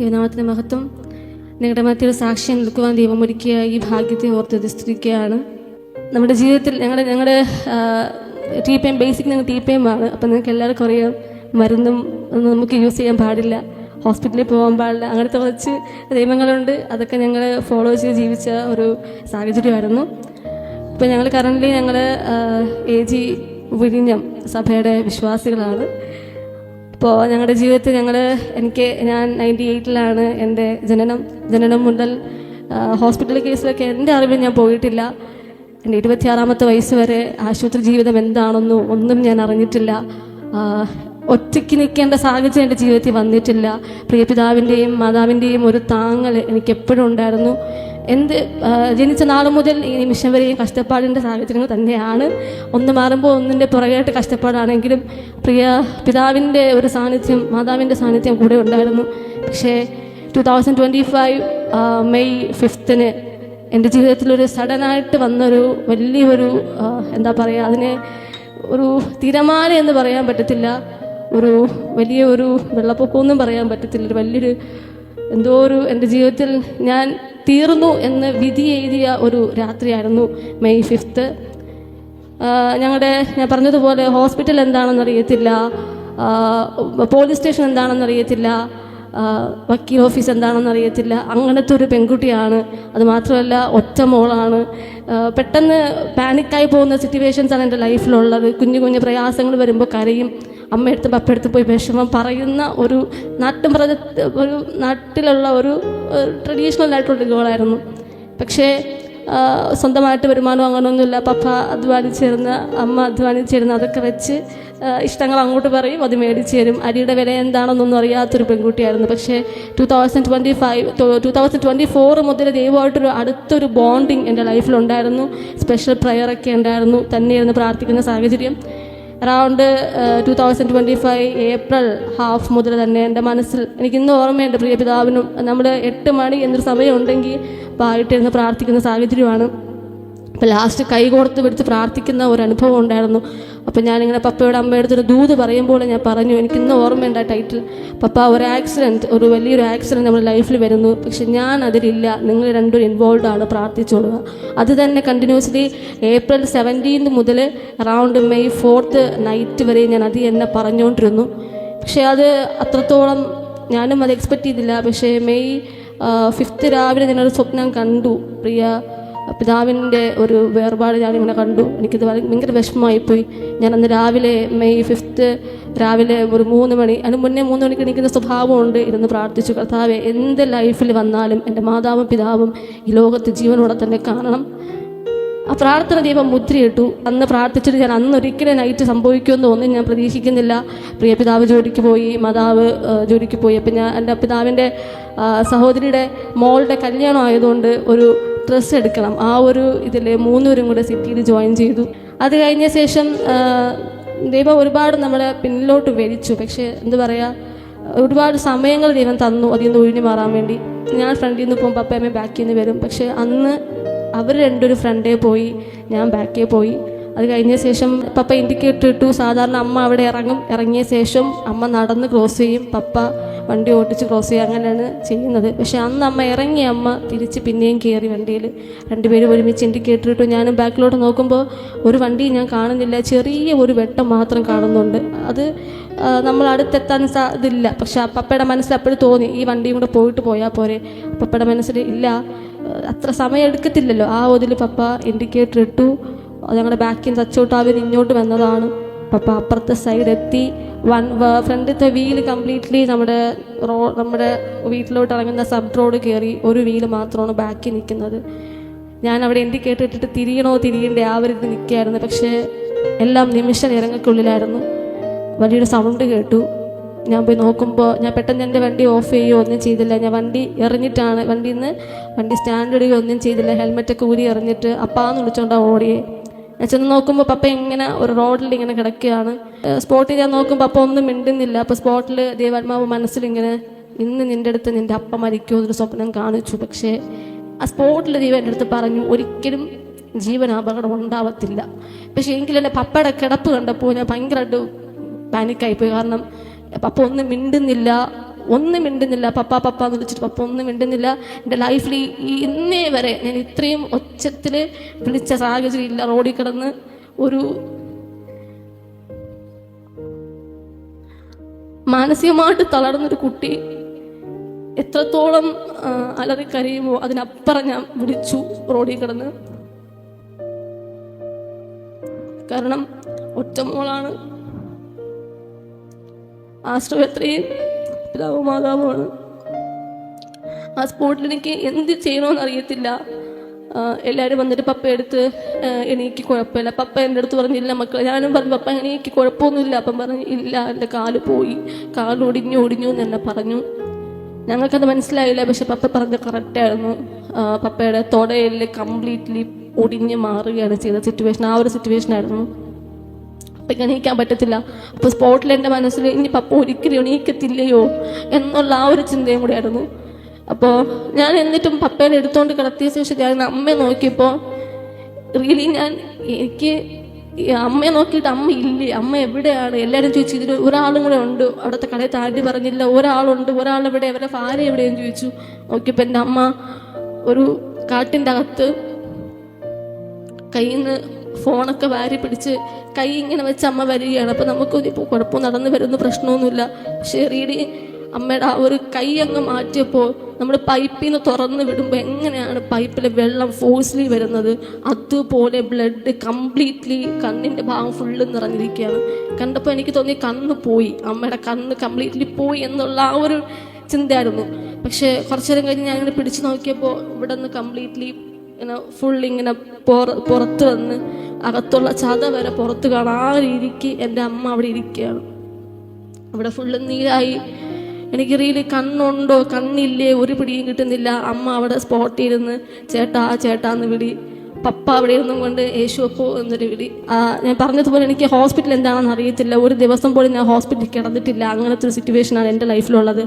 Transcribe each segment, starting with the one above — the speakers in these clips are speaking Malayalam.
ദൈവനാമത്തിന് മഹത്വം. നിങ്ങളുടെ മധ്യത്തിൽ സാക്ഷ്യം നിൽക്കുവാൻ ദൈവം ഒരുക്കിയ ഈ ഭാഗ്യത്തെ ഓർത്ത് സ്തുതിക്കുകയാണ്. നമ്മുടെ ജീവിതത്തിൽ ഞങ്ങളുടെ ടി പി എം ബേസിക് ഞങ്ങൾ ടി പി എം ആണ്. അപ്പം നിങ്ങൾക്ക് എല്ലാവർക്കും അറിയാം, മരുന്നും ഒന്നും നമുക്ക് യൂസ് ചെയ്യാൻ പാടില്ല, ഹോസ്പിറ്റലിൽ പോകാൻ പാടില്ല, അങ്ങനത്തെ കുറച്ച് നിയമങ്ങളുണ്ട്. അതൊക്കെ ഞങ്ങൾ ഫോളോ ചെയ്ത് ജീവിച്ച ഒരു സാഹചര്യമായിരുന്നു. ഇപ്പം ഞങ്ങൾ കറൻ്റ്ലി AG വിഴിഞ്ഞം സഭയുടെ വിശ്വാസികളാണ്. അപ്പോൾ ഞങ്ങളുടെ ജീവിതത്തിൽ ഞാൻ 98-ലാണ് എൻ്റെ ജനനം മുതൽ ഹോസ്പിറ്റൽ കേസിലൊക്കെ എൻ്റെ അറിവിൽ ഞാൻ പോയിട്ടില്ല. എൻ്റെ 26-ാമത്തെ വയസ്സ് വരെ ആശുപത്രി ജീവിതം എന്താണെന്നോ ഒന്നും ഞാൻ അറിഞ്ഞിട്ടില്ല. ഒറ്റയ്ക്ക് നിൽക്കേണ്ട സാഹചര്യം എൻ്റെ ജീവിതത്തിൽ വന്നിട്ടില്ല. പ്രിയപിതാവിൻ്റെയും മാതാവിൻ്റെയും ഒരു താങ്ങൽ എനിക്കെപ്പോഴും ഉണ്ടായിരുന്നു. ജനിച്ച നാൾ മുതൽ ഈ നിമിഷം വരെയും കഷ്ടപ്പാടിൻ്റെ സാഹചര്യങ്ങൾ തന്നെയാണ്. ഒന്ന് മാറുമ്പോൾ ഒന്നിൻ്റെ പുറകെയായിട്ട് കഷ്ടപ്പാടാണെങ്കിലും പ്രിയ പിതാവിൻ്റെ ഒരു സാന്നിധ്യം, മാതാവിൻ്റെ സാന്നിധ്യം കൂടെ ഉണ്ടായിരുന്നു. പക്ഷേ 2025 മെയ് 5 എൻ്റെ ജീവിതത്തിലൊരു സഡനായിട്ട് വന്നൊരു വലിയൊരു അതിനെ ഒരു തിരമാല എന്ന് പറയാൻ പറ്റത്തില്ല, ഒരു വലിയൊരു വെള്ളപ്പൊക്കമൊന്നും പറയാൻ പറ്റത്തില്ല. വലിയൊരു എൻ്റെ ജീവിതത്തിൽ ഞാൻ തീർന്നു എന്ന് വിധി എഴുതിയ ഒരു രാത്രിയായിരുന്നു മെയ് 5. ഞാൻ പറഞ്ഞതുപോലെ ഹോസ്പിറ്റൽ എന്താണെന്നറിയത്തില്ല, പോലീസ് സ്റ്റേഷൻ എന്താണെന്നറിയത്തില്ല, വക്കീൽ ഓഫീസ് എന്താണെന്നറിയത്തില്ല. അങ്ങനത്തെ ഒരു പെൺകുട്ടിയാണ്. അത് മാത്രമല്ല ഒറ്റ മോളാണ്. പെട്ടെന്ന് പാനിക്കായി പോകുന്ന സിറ്റുവേഷൻസാണ് എൻ്റെ ലൈഫിലുള്ളത്. കുഞ്ഞു കുഞ്ഞു പ്രയാസങ്ങൾ വരുമ്പോൾ കരയും, അമ്മയെടുത്ത് പപ്പയെടുത്ത് പോയി വിഷമം പറയുന്ന ഒരു നാട്ടിലുള്ള ഒരു ട്രഡീഷണൽ ആയിട്ടുള്ള ഗോളായിരുന്നു. പക്ഷേ സ്വന്തമായിട്ട് വരുമാനം അങ്ങനെയൊന്നുമില്ല. പപ്പ അധ്വാനിച്ചിരുന്ന, അമ്മ അധ്വാനിച്ചിരുന്ന അതൊക്കെ വെച്ച് ഇഷ്ടങ്ങൾ അങ്ങോട്ട് പറയും, അത് മേടിച്ച് തരും. അരിയുടെ വില എന്താണെന്നൊന്നും അറിയാത്തൊരു പെൺകുട്ടിയായിരുന്നു. പക്ഷേ 2024 മുതൽ ദൈവമായിട്ടൊരു അടുത്തൊരു ബോണ്ടിങ് എൻ്റെ ലൈഫിലുണ്ടായിരുന്നു. സ്പെഷ്യൽ പ്രയറൊക്കെ ഉണ്ടായിരുന്നു, തന്നെയായിരുന്നു പ്രാർത്ഥിക്കുന്ന സാഹചര്യം. അറൗണ്ട് 2025 ഏപ്രിൽ ഹാഫ് മുതൽ തന്നെ എൻ്റെ മനസ്സിൽ എനിക്കിന്ന് ഓർമ്മയുണ്ട്, പ്രിയ പിതാവിനും നമ്മൾ 8 മണി എന്നൊരു സമയം ഉണ്ടെങ്കിൽ പായിട്ടിരുന്ന് പ്രാർത്ഥിക്കുന്ന സാഹചര്യമാണ്. അപ്പോൾ ലാസ്റ്റ് കൈ കൊടുത്ത് പിടിച്ച് പ്രാർത്ഥിക്കുന്ന ഒരു അനുഭവം ഉണ്ടായിരുന്നു. അപ്പോൾ ഞാനിങ്ങനെ പപ്പയുടെ അമ്മയുടെ ദൂത് പറയുമ്പോൾ ഞാൻ പറഞ്ഞു, എനിക്കിന്ന് ഓർമ്മയുണ്ട് ആ ടൈറ്റിൽ, പപ്പ ഒരു വലിയൊരു ആക്സിഡൻറ്റ് നമ്മുടെ ലൈഫിൽ വരുന്നു, പക്ഷെ ഞാൻ അതിലില്ല, നിങ്ങൾ രണ്ടും ഇൻവോൾവ് ആണ്, പ്രാർത്ഥിച്ചോളുക. അത് തന്നെ കണ്ടിന്യൂസ്ലി ഏപ്രിൽ 17 മുതൽ അറൗണ്ട് മെയ് 4 നൈറ്റ് വരെ ഞാൻ അത് എന്നെ പറഞ്ഞുകൊണ്ടിരുന്നു. പക്ഷേ അത് അത്രത്തോളം ഞാനും അത് എക്സ്പെക്റ്റ് ചെയ്തില്ല. പക്ഷേ മെയ് 5 രാവിലെ ഞാനൊരു സ്വപ്നം കണ്ടു. പ്രിയ പിതാവിൻ്റെ ഒരു വേർപാട് ഞാനിങ്ങനെ കണ്ടു. എനിക്കത് ഭയങ്കര വിഷമമായിപ്പോയി. ഞാൻ അന്ന് രാവിലെ മെയ് 5 രാവിലെ ഒരു 3 മണി, അതിന് മുന്നേ 3 മണിക്ക് എണീക്കുന്ന സ്വഭാവമുണ്ട്, ഇരുന്ന് പ്രാർത്ഥിച്ചു, കർത്താവെ എന്ത് ലൈഫിൽ വന്നാലും എൻ്റെ മാതാവും പിതാവും ഈ ലോകത്ത് ജീവനോടെ തന്നെ കാണണം. ആ പ്രാർത്ഥന ദൈവം മുദ്രയിട്ടു. അന്ന് പ്രാർത്ഥിച്ചിട്ട് ഞാൻ അന്നൊരിക്കലും നൈറ്റ് സംഭവിക്കുമെന്ന് ഒന്നും ഞാൻ പ്രതീക്ഷിക്കുന്നില്ല. പ്രിയ പിതാവ് ജോലിക്ക് പോയി, മാതാവ് ജോലിക്ക് പോയി. അപ്പം എൻ്റെ പിതാവിൻ്റെ സഹോദരിയുടെ മോളുടെ കല്യാണം ആയതുകൊണ്ട് ഒരു ഡ്രസ്സ് എടുക്കണം. ആ ഒരു ഇതിൽ 3 പേരും കൂടെ സിറ്റിയിൽ ജോയിൻ ചെയ്തു. അത് കഴിഞ്ഞ ശേഷം ദൈവം ഒരുപാട് നമ്മളെ പിന്നിലോട്ട് വലിച്ചു. പക്ഷേ ഒരുപാട് സമയങ്ങൾ ദൈവം തന്നു അതിൽ നിന്ന് ഒഴിഞ്ഞു മാറാൻ വേണ്ടി. ഞാൻ ഫ്രണ്ടിൽ നിന്ന് പോകും, പപ്പയമ്മ ബാക്കിൽ നിന്ന് വരും. പക്ഷേ അന്ന് അവർ രണ്ടൊരു ഫ്രണ്ടേ പോയി, ഞാൻ ബാക്കേ പോയി. അത് കഴിഞ്ഞ ശേഷം പപ്പ ഇൻഡിക്കേറ്റർ ഇട്ടു. സാധാരണ അമ്മ അവിടെ ഇറങ്ങിയ ശേഷം അമ്മ നടന്ന് ക്രോസ് ചെയ്യും, പപ്പ വണ്ടി ഓട്ടിച്ച് ക്രോസ് ചെയ്യും, അങ്ങനെയാണ് ചെയ്യുന്നത്. പക്ഷെ അന്ന് അമ്മ ഇറങ്ങി, അമ്മ തിരിച്ച് പിന്നെയും കയറി വണ്ടിയിൽ. 2 പേരും ഒരുമിച്ച് ഇൻഡിക്കേറ്റർ ഇട്ടു. ഞാനും ബാക്കിലോട്ട് നോക്കുമ്പോൾ ഒരു വണ്ടി ഞാൻ കാണുന്നില്ല, ചെറിയ ഒരു വെട്ടം മാത്രം കാണുന്നുണ്ട്. അത് നമ്മൾ അടുത്തെത്താൻ ഇതില്ല. പക്ഷെ പപ്പയുടെ മനസ്സിൽ അപ്പോഴും തോന്നി, ഈ വണ്ടിയും കൂടെ പോയാൽ പോരെ. പപ്പയുടെ മനസ്സിൽ ഇല്ല, അത്ര സമയം എടുക്കത്തില്ലല്ലോ. ആ ഒതിൽ പപ്പ ഇൻഡിക്കേറ്റർ ഇട്ടു. ഞങ്ങളുടെ ബാക്കിൽ തച്ചോട്ട് അവർ ഇങ്ങോട്ട് വന്നതാണ്. പപ്പ അപ്പുറത്തെ സൈഡ് എത്തി. ഫ്രണ്ടിലത്തെ വീല് കംപ്ലീറ്റ്ലി നമ്മുടെ വീട്ടിലോട്ട് ഇറങ്ങുന്ന സബ് റോഡ് കയറി. ഒരു വീല് മാത്രമാണ് ബാക്കിൽ നിൽക്കുന്നത്. ഞാൻ അവിടെ ഇൻഡിക്കേറ്റർ ഇട്ടിട്ട് തിരിയണ്ടേ ആ ഒരു ഇത് നിൽക്കുകയായിരുന്നു. പക്ഷേ എല്ലാം നിമിഷ നേരങ്ങൾക്കുള്ളിലായിരുന്നു. വലിയൊരു സൗണ്ട് കേട്ടു. ഞാൻ പോയി നോക്കുമ്പോൾ ഞാൻ പെട്ടെന്ന് എൻ്റെ വണ്ടി ഓഫ് ചെയ്യുകയോ ഒന്നും ചെയ്തില്ല. ഞാൻ വണ്ടി എറിഞ്ഞിട്ടാണ് വണ്ടി സ്റ്റാൻഡ് ഇടുകയോ ഒന്നും ചെയ്തില്ല. ഹെൽമെറ്റൊക്കെ ഊരി എറിഞ്ഞിട്ട് അപ്പാന്ന് വിളിച്ചോണ്ടാണ് ഓടിയേ. ഞാൻ ചെന്ന് നോക്കുമ്പോൾ പപ്പ ഇങ്ങനെ ഒരു റോഡിൽ ഇങ്ങനെ കിടക്കുകയാണ്. സ്പോട്ടിൽ ഞാൻ നോക്കുമ്പോൾ പപ്പ ഒന്നും മിണ്ടുന്നില്ല. അപ്പോൾ സ്പോട്ടിൽ ദൈവാത്മാവ് മനസ്സിലിങ്ങനെ, ഇന്ന് നിൻ്റെ അടുത്ത് നിൻ്റെ അപ്പ മരിക്കുമോ എന്നൊരു സ്വപ്നം കാണിച്ചു. പക്ഷേ ആ സ്പോട്ടിൽ ദൈവം എൻ്റെ അടുത്ത് പറഞ്ഞു, ഒരിക്കലും ജീവനാപകടം ഉണ്ടാവത്തില്ല. പക്ഷേ എങ്കിലും എൻ്റെ പപ്പയുടെ കിടപ്പ് കണ്ടപ്പോൾ ഞാൻ ഭയങ്കരമായിട്ട് പാനിക്കായിപ്പോയി. കാരണം പപ്പ ഒന്നും മിണ്ടുന്നില്ല, ഒന്നും മിണ്ടുന്നില്ല. പപ്പ പപ്പ എന്ന് വിളിച്ചിട്ട് പപ്പ ഒന്നും മിണ്ടുന്നില്ല. എൻ്റെ ലൈഫിൽ ഇന്നേ വരെ ഞാൻ ഇത്രയും ഒച്ചത്തിൽ വിളിച്ച സാഹചര്യം ഇല്ല. റോഡിൽ കിടന്ന് ഒരു മാനസികമായിട്ട് തളർന്നൊരു കുട്ടി എത്രത്തോളം അലറിക്കരയുമോ അതിനപ്പുറം ഞാൻ വിളിച്ചു റോഡിൽ കിടന്ന്. കാരണം ഒറ്റമോളാണ്, ആശ്രയത്തെയും പിതാവും മാതാവുമാണ്. ആ സ്പോട്ടിൽ എനിക്ക് എന്ത് ചെയ്യണമെന്ന് അറിയത്തില്ല. എല്ലാവരും വന്നിട്ട് പപ്പ എടുത്ത് എനിക്ക് കുഴപ്പമില്ല. പപ്പ എൻ്റെ അടുത്ത് പറഞ്ഞില്ല മക്കളെ. ഞാനും പറഞ്ഞു പപ്പ എനിക്ക് കുഴപ്പമൊന്നുമില്ല. അപ്പം പറഞ്ഞു ഇല്ല, എൻ്റെ കാല് പോയി, കാല് ഒടിഞ്ഞു എന്ന് എന്നെ പറഞ്ഞു. ഞങ്ങൾക്കത് മനസ്സിലായില്ല. പക്ഷെ പപ്പ പറഞ്ഞ കറക്റ്റായിരുന്നു. പപ്പയുടെ തൊടയിൽ കംപ്ലീറ്റ്ലി ഒടിഞ്ഞ് മാറുകയാണ് ചെയ്ത സിറ്റുവേഷൻ. ആ ഒരു സിറ്റുവേഷനായിരുന്നു. പപ്പയ്ക്ക് എണീക്കാൻ പറ്റത്തില്ല. അപ്പോൾ സ്പോട്ടിൽ എൻ്റെ മനസ്സിൽ ഇനി പപ്പ ഒരിക്കലും എണീക്കത്തില്ലയോ എന്നുള്ള ആ ഒരു ചിന്തയും കൂടെ ആയിരുന്നു. അപ്പോൾ ഞാൻ എന്നിട്ടും പപ്പേനെ എടുത്തുകൊണ്ട് കിടത്തിയ ശേഷം ഞാൻ അമ്മയെ നോക്കിയപ്പോൾ റിയലി എനിക്ക് അമ്മയെ നോക്കിയിട്ട് അമ്മ ഇല്ലേ, അമ്മ എവിടെയാണ്? എല്ലാവരും ചോദിച്ചു ഇതിൽ ഒരാളും കൂടെ ഉണ്ട്. അവിടുത്തെ കടയിൽ താണ്ടി പറഞ്ഞില്ല, ഒരാളുണ്ട്, ഒരാളെവിടെ, അവരുടെ ഭാര്യ എവിടെയെന്ന് ചോദിച്ചു. നോക്കിയപ്പോൾ എൻ്റെ അമ്മ ഒരു കാട്ടിൻ്റെ അകത്ത് കയ്യിൽ നിന്ന് ഫോണൊക്കെ വാരി പിടിച്ച് കൈ ഇങ്ങനെ വെച്ച് അമ്മ വരികയാണ്. അപ്പം നമുക്കൊന്നും കുഴപ്പം നടന്നു വരുന്ന പ്രശ്നമൊന്നുമില്ല. പക്ഷേ റീഡി അമ്മയുടെ ആ ഒരു കൈ അങ്ങ് മാറ്റിയപ്പോൾ നമ്മൾ പൈപ്പിൽ നിന്ന് തുറന്ന് വിടുമ്പോൾ എങ്ങനെയാണ് പൈപ്പിലെ വെള്ളം ഫോഴ്സ്ലി വരുന്നത്, അതുപോലെ ബ്ലഡ് കംപ്ലീറ്റ്ലി കണ്ണിൻ്റെ ഭാഗം ഫുള്ള് നിറഞ്ഞിരിക്കുകയാണ്. കണ്ടപ്പോൾ എനിക്ക് തോന്നി കണ്ണ് പോയി, അമ്മയുടെ കണ്ണ് കംപ്ലീറ്റ്ലി പോയി എന്നുള്ള ആ ഒരു ചിന്തയായിരുന്നു. പക്ഷേ കുറച്ചു നേരം കഴിഞ്ഞ് ഞാൻ ഇങ്ങനെ പിടിച്ചു നോക്കിയപ്പോൾ ഇവിടെ നിന്ന് കംപ്ലീറ്റ്ലി ഇങ്ങനെ ഫുൾ ഇങ്ങനെ പുറത്ത് വന്ന് അകത്തുള്ള ചത വരെ പുറത്ത് കാണാൻ ആ രീതിക്ക് എൻ്റെ അമ്മ അവിടെ ഇരിക്കുകയാണ്. അവിടെ ഫുള്ള് നീരായി. എനിക്ക് റിയലി കണ്ണുണ്ടോ കണ്ണില്ലേ ഒരു പിടിയും കിട്ടുന്നില്ല. അമ്മ അവിടെ സ്പോട്ടിലിരുന്ന് ചേട്ടാ ചേട്ടാന്ന് വിളി, പപ്പ അവിടെ ഇരുന്നും കൊണ്ട് യേശുപ്പോ എന്നൊരു വിളി. ഞാൻ പറഞ്ഞതുപോലെ എനിക്ക് ഹോസ്പിറ്റൽ എന്താണെന്ന് അറിയത്തില്ല. ഒരു ദിവസം പോലും ഞാൻ ഹോസ്പിറ്റലിൽ കിടന്നിട്ടില്ല. അങ്ങനത്തെ ഒരു സിറ്റുവേഷനാണ് എൻ്റെ ലൈഫിലുള്ളത്.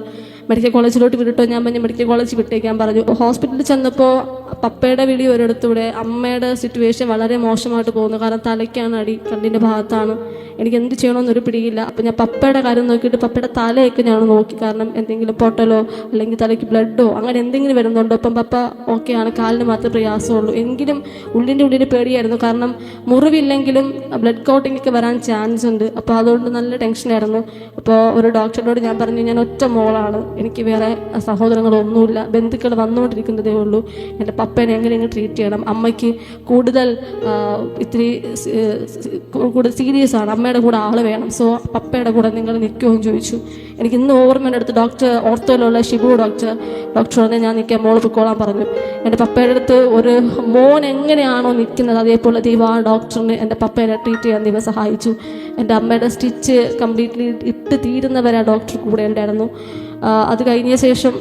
മെഡിക്കൽ കോളേജിലോട്ട് വിട്ടോ, ഞാൻ പറഞ്ഞു മെഡിക്കൽ കോളേജിൽ വിട്ടേക്കാൻ പറഞ്ഞു. ഹോസ്പിറ്റലിൽ ചെന്നപ്പോൾ പപ്പയുടെ വിളി ഒരിടത്തൂടെ. അമ്മയുടെ സിറ്റുവേഷൻ വളരെ മോശമായിട്ട് പോകുന്നു. കാരണം തലയ്ക്കാണ് അടി, കണ്ണിൻ്റെ ഭാഗത്താണ്. എനിക്ക് എന്ത് ചെയ്യണമെന്നൊരു പിടിയില്ല. അപ്പം ഞാൻ പപ്പയുടെ കാര്യം നോക്കിയിട്ട് പപ്പയുടെ തലയൊക്കെ ഞാൻ നോക്കി. കാരണം എന്തെങ്കിലും പൊട്ടലോ അല്ലെങ്കിൽ തലയ്ക്ക് ബ്ലഡോ അങ്ങനെ എന്തെങ്കിലും വരുന്നുണ്ടോ. അപ്പം പപ്പ ഓക്കെയാണ്, കാലിന് മാത്രമേ പ്രയാസമുള്ളൂ. എങ്കിലും ഉള്ളിൻ്റെ പേടിയായിരുന്നു. കാരണം മുറിവില്ലെങ്കിലും ബ്ലഡ് കോട്ടിംഗ് ഒക്കെ വരാൻ ചാൻസ് ഉണ്ട്. അപ്പോൾ അതുകൊണ്ട് നല്ല ടെൻഷനായിരുന്നു. അപ്പോൾ ഒരു ഡോക്ടറിനോട് ഞാൻ പറഞ്ഞു ഞാൻ ഒറ്റ മോളാണ്, എനിക്ക് വേറെ സഹോദരങ്ങളൊന്നുമില്ല, ബന്ധുക്കൾ വന്നുകൊണ്ടിരിക്കുന്നതേ ഉള്ളൂ. എൻ്റെ പപ്പേനെ എങ്ങനെയെങ്കിലും ട്രീറ്റ് ചെയ്യണം. അമ്മയ്ക്ക് കൂടുതൽ സീരിയസ് ആണ്, അമ്മയുടെ കൂടെ ആള് വേണം. സോ പപ്പയുടെ കൂടെ നിങ്ങൾ നിൽക്കുമോ എന്ന് ചോദിച്ചു. എനിക്ക് ഇന്ന് ഓർമ്മയുടെ അടുത്ത് ഡോക്ടർ ഓർത്തോയിലുള്ള ഷിബു ഡോക്ടർ പറഞ്ഞ് ഞാൻ നിൽക്കാൻ മോള് പൊക്കോളാൻ പറഞ്ഞു. എൻ്റെ പപ്പയുടെ അടുത്ത് ഒരു മോൻ എങ്ങനെയാണോ നിൽക്കുന്നത് അതേപോലെ ദൈവം ആ ഡോക്ടറിന് എൻ്റെ പപ്പേനെ ട്രീറ്റ് ചെയ്യാൻ ദൈവം സഹായിച്ചു. എൻ്റെ അമ്മയുടെ സ്റ്റിച്ച് കംപ്ലീറ്റ്ലി ഇട്ട് തീരുന്നവരെ ആ ഡോക്ടർ കൂടെ ഉണ്ടായിരുന്നു. അത് കഴിഞ്ഞ ശേഷം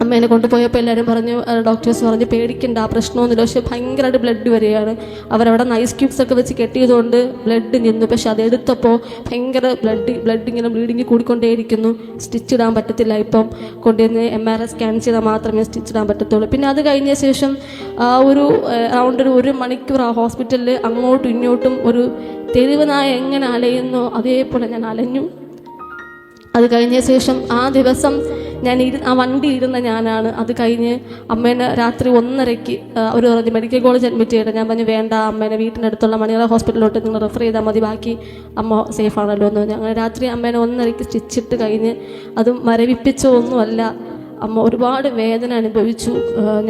അമ്മേനെ കൊണ്ടുപോയപ്പോൾ എല്ലാവരും പറഞ്ഞു, ഡോക്ടേഴ്സ് പറഞ്ഞ് പേടിക്കണ്ട, പ്രശ്നമൊന്നുമില്ല. പക്ഷേ ഭയങ്കരമായിട്ട് ബ്ലഡ് വരികയാണ്. അവരവിടെ നൈസ് ക്യൂബ്സ് ഒക്കെ വെച്ച് കെട്ടിയതുകൊണ്ട് ബ്ലഡ് നിന്നു. പക്ഷെ അതെടുത്തപ്പോൾ ഭയങ്കര ബ്ലഡ് ഇങ്ങനെ ബ്ലീഡിങ് കൂടിക്കൊണ്ടേയിരിക്കുന്നു. സ്റ്റിച്ച് ഇടാൻ പറ്റത്തില്ല. ഇപ്പം കൊണ്ടുവന്ന് MRI സ്കാൻ ചെയ്താൽ മാത്രമേ സ്റ്റിച്ച് ഇടാൻ പറ്റത്തുള്ളൂ. പിന്നെ അത് കഴിഞ്ഞ ശേഷം അറൗണ്ട് ഒരു മണിക്കൂർ ആ ഹോസ്പിറ്റലിൽ അങ്ങോട്ടും ഇങ്ങോട്ടും ഒരു തെരുവ് നായ എങ്ങനെ അലയുന്നോ അതേപോലെ ഞാൻ അലഞ്ഞു. അത് കഴിഞ്ഞ ശേഷം ആ ദിവസം ഞാൻ ആ വണ്ടി ഇരുന്ന ഞാനാണ്. അത് കഴിഞ്ഞ് അമ്മേനെ രാത്രി 1:30 അവർ പറഞ്ഞ് മെഡിക്കൽ കോളേജ് അഡ്മിറ്റ് ചെയ്യട്ടെ. ഞാൻ പറഞ്ഞു വേണ്ട, അമ്മേനെ വീട്ടിനടുത്തുള്ള മണിയറ ഹോസ്പിറ്റലിലോട്ട് നിങ്ങൾ റെഫർ ചെയ്താൽ മതി, ബാക്കി അമ്മ സേഫ് ആണല്ലോ എന്ന് പറഞ്ഞു. അങ്ങനെ രാത്രി അമ്മേനെ 1:30 സ്റ്റിച്ചിട്ട് കഴിഞ്ഞ്, അതും മരവിപ്പിച്ചോ ഒന്നുമല്ല, അമ്മ ഒരുപാട് വേദന അനുഭവിച്ചു.